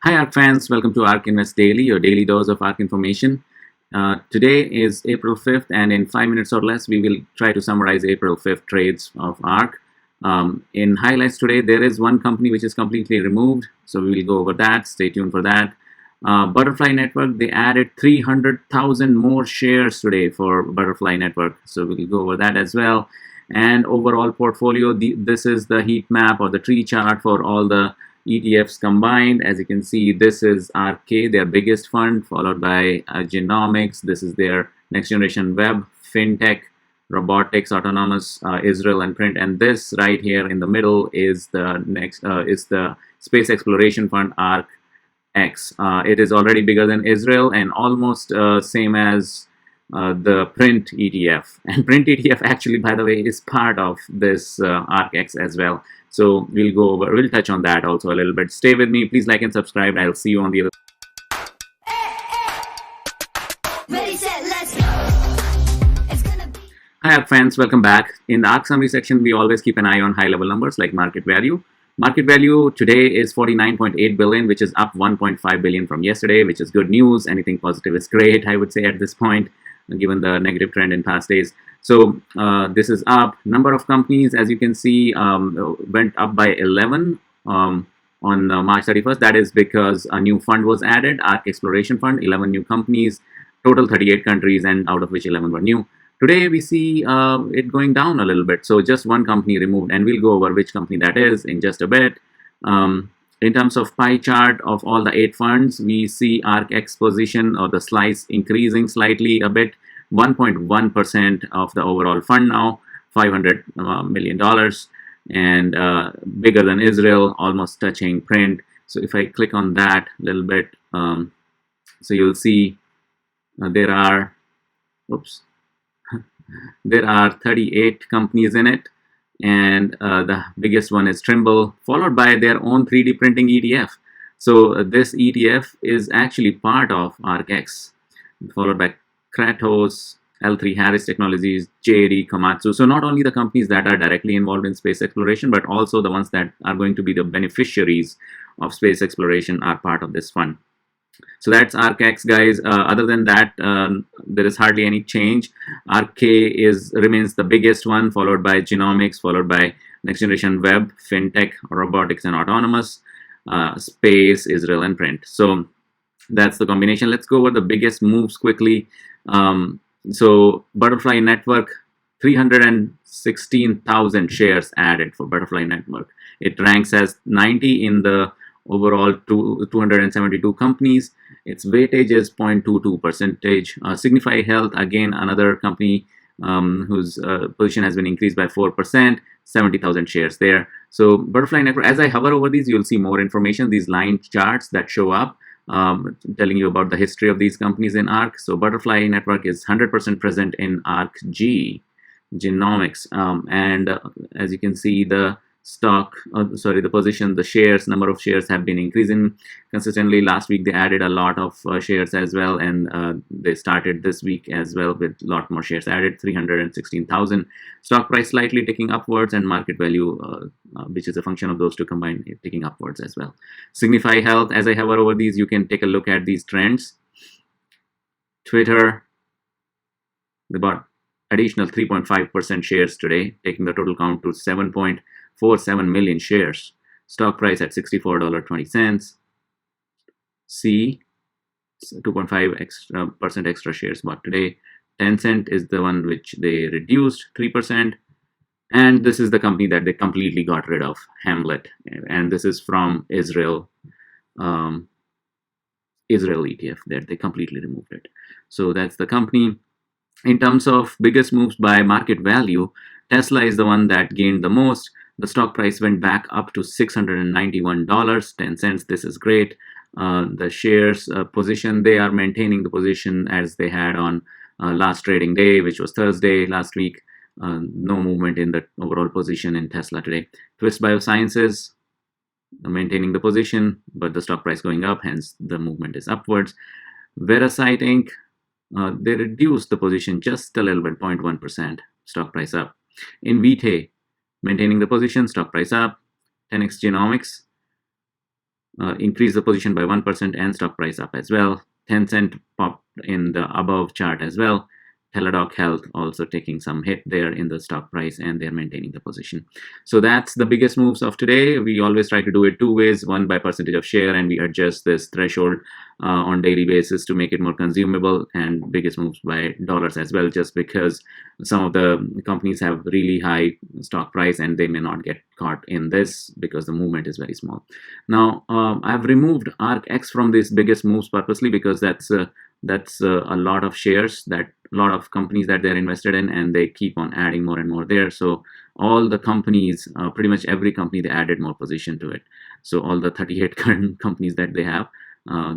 Hi ARK fans, welcome to ARK Invest Daily, your daily dose of ARK information. Today is April 5th, and in 5 minutes or less, we will try to summarize April 5th trades of ARK. In highlights today, there is one company which is completely removed, so we will go over that. Stay tuned for that. Butterfly Network, they added 300,000 more shares today for Butterfly Network, so we'll go over that as well. And overall portfolio, this is the heat map or the tree chart for all the ETFs combined. As you can see, this is ARK, their biggest fund, followed by Genomics. This is their next generation web, fintech, robotics, autonomous, Israel, and print. And this right here in the middle is the space exploration fund, ARK X. It is already bigger than Israel and almost same as the print ETF. And print ETF actually, by the way, is part of this ARK X as well. So we'll touch on that also a little bit. Stay with me. Please like and subscribe. I'll see you on the other. Ready, set, let's go. Hi ARK fans, welcome back. In the ARK summary section, we always keep an eye on high level numbers like market value. Market value today is 49.8 billion, which is up 1.5 billion from yesterday, which is good news. Anything positive is great, I would say, at this point, given the negative trend in past days. So this is up. Number of companies, as you can see, went up by 11 on March 31st. That is because a new fund was added, ARK Exploration Fund, 11 new companies, total 38 countries, and out of which 11 were new. Today we see it going down a little bit, so just one company removed, and we'll go over which company that is in just a bit. In terms of pie chart of all the 8 funds, we see ARK X position or the slice increasing slightly a bit, 1.1% of the overall fund now, $500 million, and bigger than Israel, almost touching print. So if I click on that a little bit, so you'll see there are, there are 38 companies in it, and the biggest one is Trimble, followed by their own 3D printing ETF. So this ETF is actually part of ARK X, followed by Kratos, L3 Harris Technologies, JD, Komatsu. So not only the companies that are directly involved in space exploration, but also the ones that are going to be the beneficiaries of space exploration are part of this fund. So that's ARK X, guys. Other than that, there is hardly any change. ARK remains the biggest one, followed by Genomics, followed by next generation web, fintech, robotics, and autonomous, space, Israel, and print. So that's the combination. Let's go over the biggest moves quickly. So Butterfly Network, 316,000 shares added for Butterfly Network. It ranks as 90 in the overall 272 companies. Its weightage is 0.22%. Signify Health, again, another company whose position has been increased by 4%, 70,000 shares there. So Butterfly Network, as I hover over these, you'll see more information, these line charts that show up, telling you about the history of these companies in ARK. So Butterfly Network is 100% present in ARK G, Genomics, and as you can see, the the position, the shares, number of shares have been increasing consistently. Last week they added a lot of shares as well, and they started this week as well with a lot more shares added, 316,000. Stock price slightly ticking upwards, and market value, which is a function of those two combined, ticking upwards as well. Signify Health, as I hover over these, you can take a look at these trends. Twitter, they bought additional 3.5% shares today, taking the total count to 7.47 million shares. Stock price at $64.20. C, 2.5% extra shares bought today. Tencent is the one which they reduced 3%. And this is the company that they completely got rid of, Hamlet. And this is from Israel. Israel ETF, that they completely removed it. So that's the company. In terms of biggest moves by market value, Tesla is the one that gained the most. The stock price went back up to $691, 10 cents. This is great. The shares position, they are maintaining the position as they had on last trading day, which was Thursday last week. No movement in the overall position in Tesla today. Twist Biosciences, maintaining the position, but the stock price going up, hence the movement is upwards. Veracyte Inc., they reduced the position just a little bit, 0.1%, stock price up. Invitae, maintaining the position, stock price up. 10x Genomics, increased the position by 1% and stock price up as well. Tencent popped in the above chart as well. Teladoc Health also taking some hit there in the stock price, and they're maintaining the position. So that's the biggest moves of today. We always try to do it two ways: one by percentage of share, and we adjust this threshold on daily basis to make it more consumable, and biggest moves by dollars as well, just because some of the companies have really high stock price and they may not get caught in this because the movement is very small. Now I've removed ARKX from these biggest moves purposely because that's a lot of shares, that a lot of companies that they're invested in, and they keep on adding more and more there. So all the companies, pretty much every company, they added more position to it. So all the 38 current companies that they have,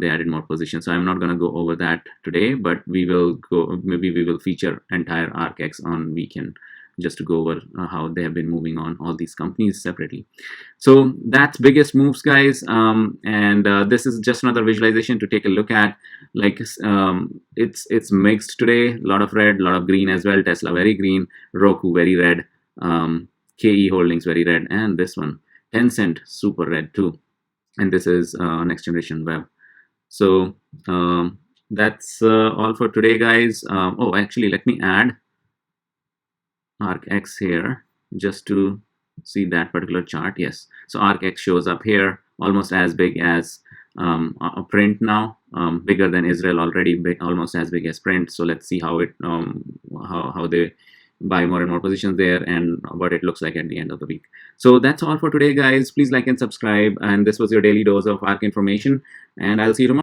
they added more position. So I'm not going to go over that today, but maybe we will feature entire ARKX on weekend just to go over how they have been moving on all these companies separately. So that's biggest moves, guys. And this is just another visualization to take a look at. Like it's mixed today, a lot of red, a lot of green as well. Tesla very green, Roku very red, KE Holdings very red, and this one Tencent super red too. And this is next generation web. So that's all for today, guys. Oh, actually, let me add ARKX here just to see that particular chart. Yes, so ARKX shows up here, almost as big as a print now, bigger than Israel already, almost as big as print. So let's see how it how they buy more and more positions there and what it looks like at the end of the week. So that's all for today, guys. Please like and subscribe, and this was your daily dose of ARK information, and I'll see you tomorrow.